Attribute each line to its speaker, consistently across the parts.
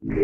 Speaker 1: This is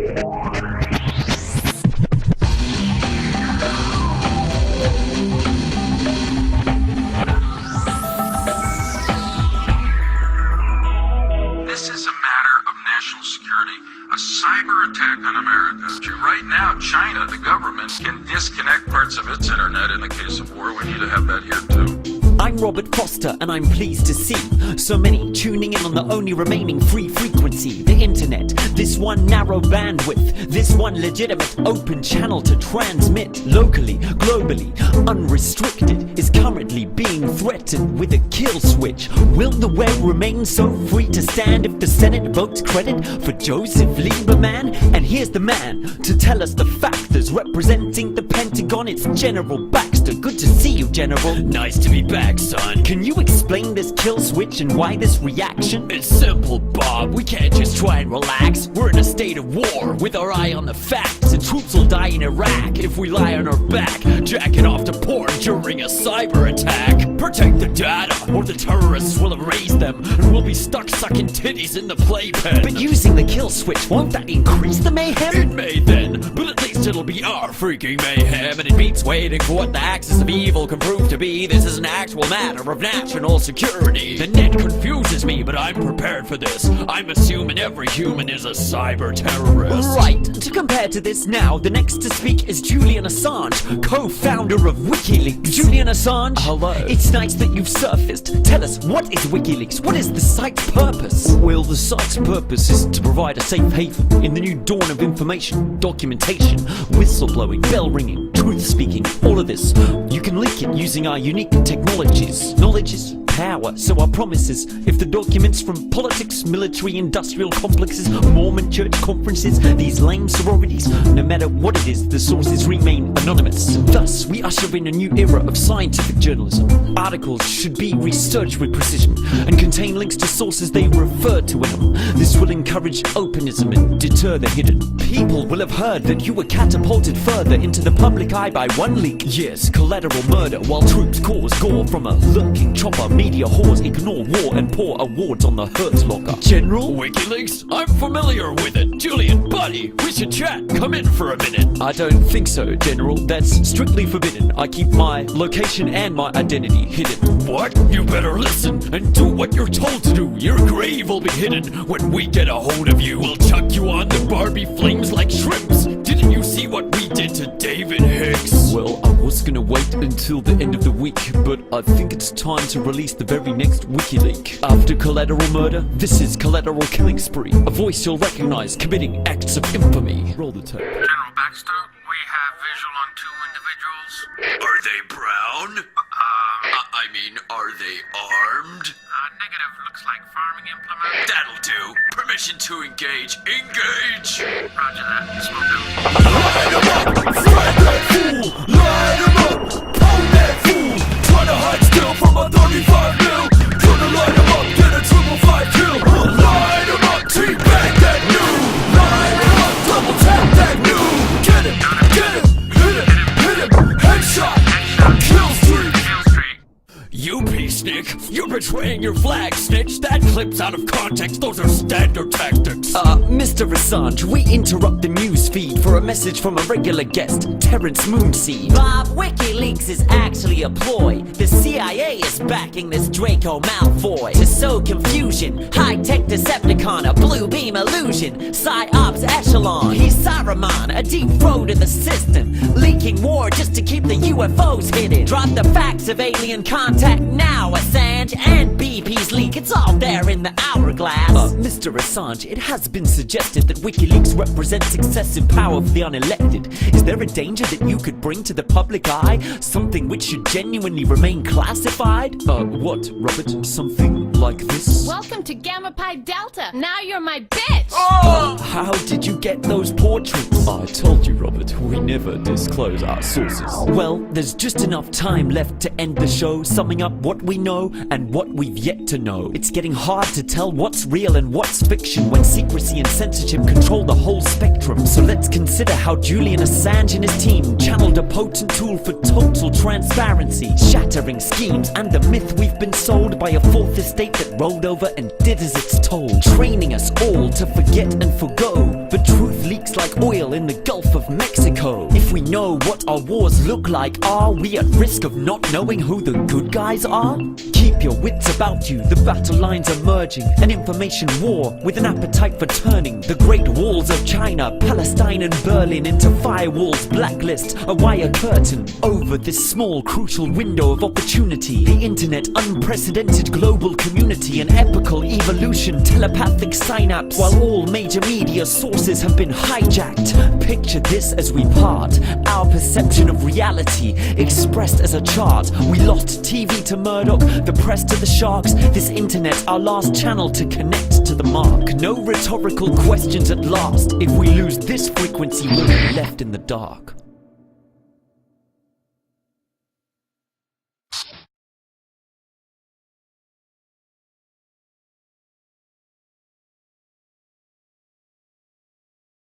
Speaker 1: a matter of national security, a cyber attack on America. Right now, China, the government, can disconnect parts of its internet. In the case of war, we need to have that here too.
Speaker 2: I'm Robert Foster, and I'm pleased to see so many tuning in on the only remaining free frequency, the internet. This one narrow bandwidth, this one legitimate open channel to transmit locally, globally, unrestricted, is currently being threatened with a kill switch. Will the web remain so free to stand if the Senate votes credit for Joseph Lieberman? And here's the man to tell us the factors representing the Pentagon. It's General Baxter. Good to see you, General.
Speaker 3: Nice to be back, son.
Speaker 2: Can you explain this kill switch and why this reaction?
Speaker 3: It's simple, Bob. We can't just try and relax. We're in a state of war with our eye on the facts. The troops will die in Iraq if we lie on our back, jacking off to porn during a cyber attack. Protect the data, or the terrorists will erase them, and we'll be stuck sucking titties in the playpen.
Speaker 2: But using the kill switch, won't that increase the mayhem?
Speaker 3: It may then, but at least it'll be our freaking mayhem, and it beats waiting for what the axis of evil can prove to be. This is an actual matter of national security. The net confuses me, but I'm prepared for this. I'm assuming every human is a cyber terrorist.
Speaker 2: Right. To compare to this now, the next to speak is Julian Assange, co-founder of WikiLeaks. Julian Assange,
Speaker 3: hello.
Speaker 2: It's nice that you've surfaced. Tell us, what is WikiLeaks? What is the site's purpose?
Speaker 4: Well, the site's purpose is to provide a safe haven in the new dawn of information, documentation, whistleblowing, bell ringing, truth speaking, all of this. You can link it using our unique technologies. Knowledge is power, so our promise is, if the documents from politics, military, industrial complexes, Mormon church conferences, these lame sororities, no matter what it is, the sources remain anonymous. Thus, we usher in a new era of scientific journalism. Articles should be researched with precision and contain links to sources they refer to in them. This will encourage openism and deter the hidden. People will have heard that you were catapulted further into the public eye by one leak. Yes, collateral murder, while troops cause gore from a lurking chopper. Media whores ignore war and pour awards on the Hertz locker.
Speaker 3: General? WikiLeaks? I'm familiar with it. Julian, buddy, we should chat. Come in for a minute.
Speaker 4: I don't think so, General. That's strictly forbidden. I keep my location and my identity hidden.
Speaker 3: What? You better listen and do what you're told to do. Your grave will be hidden. When we get a hold of you, we'll chuck you on the Barbie flames like shrimps. Didn't you see what we did to David Hicks?
Speaker 4: Well, I was gonna wait until the end of the week, but I think it's time to release the very next WikiLeak. After collateral murder, this is collateral killing spree. A voice you'll recognize committing acts of infamy. Roll the tape.
Speaker 1: General Baxter, we have visual on two individuals.
Speaker 3: Are they brown? I mean, are they armed?
Speaker 1: Negative. Looks like farming implement.
Speaker 3: That'll do. Permission to engage. Engage!
Speaker 1: Roger that. Smoke out.
Speaker 3: Light 'em up! Fight that fool! Light 'em up! Pound that fool! Try to hide still from a 35 mil! Gonna light 'em up! Get a 555 kill! Light 'em up! Teabag that new! Light 'em up! Double tap that new! Get him! Get him! Hit him! Hit him! Headshot! Kill streak! You peacenik! You're betraying your flag, snitch! That clip's out of context, those are standard tactics!
Speaker 2: Mr. Assange, we interrupt the news feed for a message from a regular guest, Terrence Moonseed. Bob, WikiLeaks is actually a ploy. The CIA is backing this Draco Malfoy to sow confusion. High-tech Decepticon, a blue beam illusion. PsyOps echelon, he's Saruman, a deep-throated assistant. Leaking war just to keep the UFOs hidden. Drop the facts of alien contact now, Assange, and BP's leak. It's all there in the hourglass. Mr. Assange, it has been suggested that WikiLeaks represents excessive power for the unelected. Is there a danger that you could bring to the public eye? Something which should genuinely remain classified?
Speaker 4: What, Robert? Something like this?
Speaker 5: Welcome to Gamma Pi Delta. Now you're my bitch.
Speaker 2: How did you get those portraits?
Speaker 4: I told you, Robert, we never disclose our sources.
Speaker 2: Well, there's just enough time left to end the show, summing up what we know and what we've yet to know. It's getting hard to tell what's real and what's fiction when secrecy and censorship control the whole spectrum. So let's consider how Julian Assange and his team channeled a potent tool for total transparency, shattering schemes and the myth we've been sold by a fourth estate that rolled over and did as it's told, training us all to forget and forgo. But truth leads
Speaker 4: just like oil in the Gulf of Mexico. If we know what our wars look like, are we at risk of not knowing who the good guys are? Keep your wits about you, the battle lines are merging. An information war with an appetite for turning the great walls of China, Palestine and Berlin into firewalls, blacklist, a wire curtain over this small crucial window of opportunity. The internet, unprecedented global community, an epical evolution, telepathic synapse, while all major media sources have been hijacked. Picture this as we part, our perception of reality expressed as a chart. We lost TV to Murdoch, the press to the sharks, this internet our last channel to connect to the mark. No rhetorical questions at last. If we lose this frequency, we'll be left in the dark.